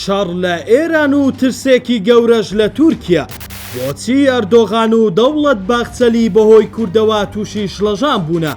شەڕ لە ئێران و ترسێکی گەورەش لە تورکیا. بۆچی ئەردۆغان و دەوڵەت باخچەلی بەهۆی کوردەوە تووشی شڵەژان بوونە؟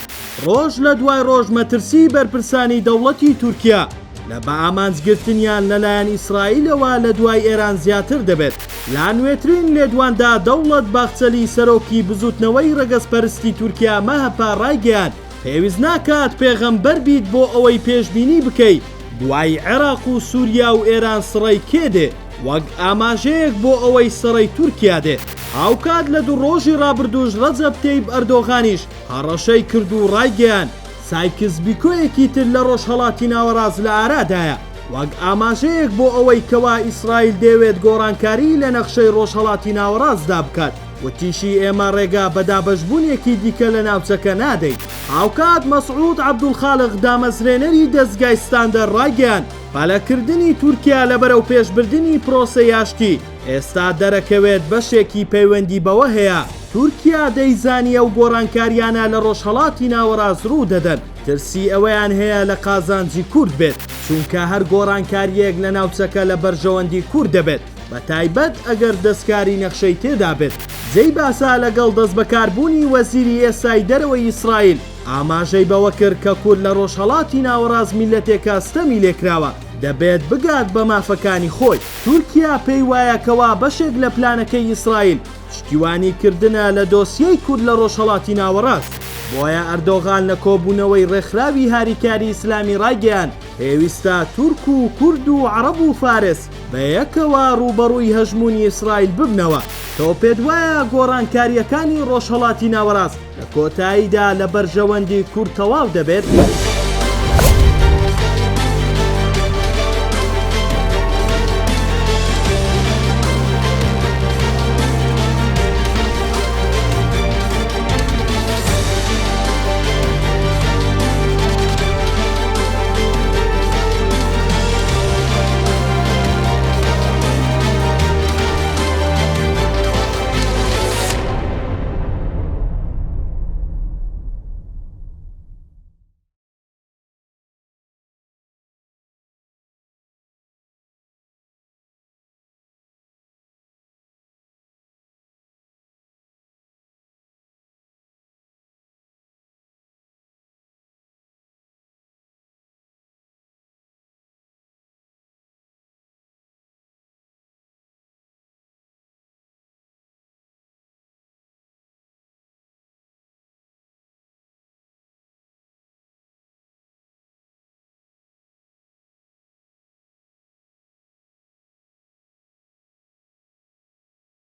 ڕۆژ لە دوای ڕۆژ مەترسی بەرپرسانی دەوڵەتی تورکیا لە بە ئامانجگرتنیان لەلایەن ئیسرائیلەوە لە دوای ئێران زیاتر دەبێت. لا نوێترین لێدواندا دەوڵەت باخچەلی سەرۆکی بزوتنەوەی ڕەگەزپەرستی تورکیا مەهەپا ڕایگەیاند پێویست ناکات پێغەمبەر بیت بۆ ئەوەی پێشبینی بکەیت دوای عێراق و سووریا و ئێران سڕەی کێدێ وەک ئاماژەیەک بۆ ئەوەی سڕەی تورکیا دێ. هاوکات لە دوو ڕۆژی ڕابردووش ڕەجەب تەیب ئەردۆغانیش هەڕەشەی کرد و ڕایگەیاند سایکس بیکۆیەکی تر لە ڕۆژهەڵاتی ناوەڕاست لە ئارادایە وەک ئاماژەیەک بۆ ئەوەی کەوا ئیسرائیل دەوێت گۆڕانکاری لە نەخشەی ڕۆژهەڵاتی ناوەڕاستدا بکات وتیشی ئێمە ڕێگا بەدابەشبوونێکی دیکە لە ناوچەکە نادەین. هاوکات مەسعود عەبدولخالق دامەزرێنەری دەستگای ستاندەر ڕایگەیاند پەلەکردنی تورکیا لەبەرەو پێشبردننی پرۆسەی یاشتی ئێستا دەرەکەوێت بەشێکی پەیوەندی بەوە هەیە تورکیا دەیزانیە و گۆڕانکاریانە لە ڕۆژهەڵاتی ناوەڕاست ڕوو دەدەن ترسی ئەوەیان هەیە لە قازانجی کورد بێت چونکە هەر گۆڕانکاریەک لە ناوچەکە لە بەرژەوەندی کورد دەبێت بە تایبەت ئەگەر دەستکاری نەخشەی تێدا بێت. جێی باسا لەگەڵ دەست بەکاربوونی وەزیری ئێستای دەرەوەی ئیسرائیل ئاماژەی بەوە کرد کە کورد لە ڕۆژهەڵاتی ناوەڕاست میلەتێکە ستەمی لێکراوە دەبێت بگات بە مافەکانی خۆی. تورکیا پێی وایە کەوا بەشێک لە پلانەکەی ئیسرائیل شتیوانی کردنە لە دۆسیەی کورد لە ڕۆژهەڵاتی ناوەڕاست. بۆیە ئەردۆغان لە کۆبوونەوەی ڕێکخراوی هاریکاری ئیسلامی ڕایگەیاند پێویستە تورک و کورد و عەرەب و فارس بە یەکەوە ڕوبەڕووی هەژمونی ئیسرائیل ببنەوە. تۆ پێت وایە گۆڕانکاریەکانی ڕۆژهەڵاتی ناوەڕاست لە کۆتاییدا لە بەرژەوەندی کورد تەواو دەبێت؟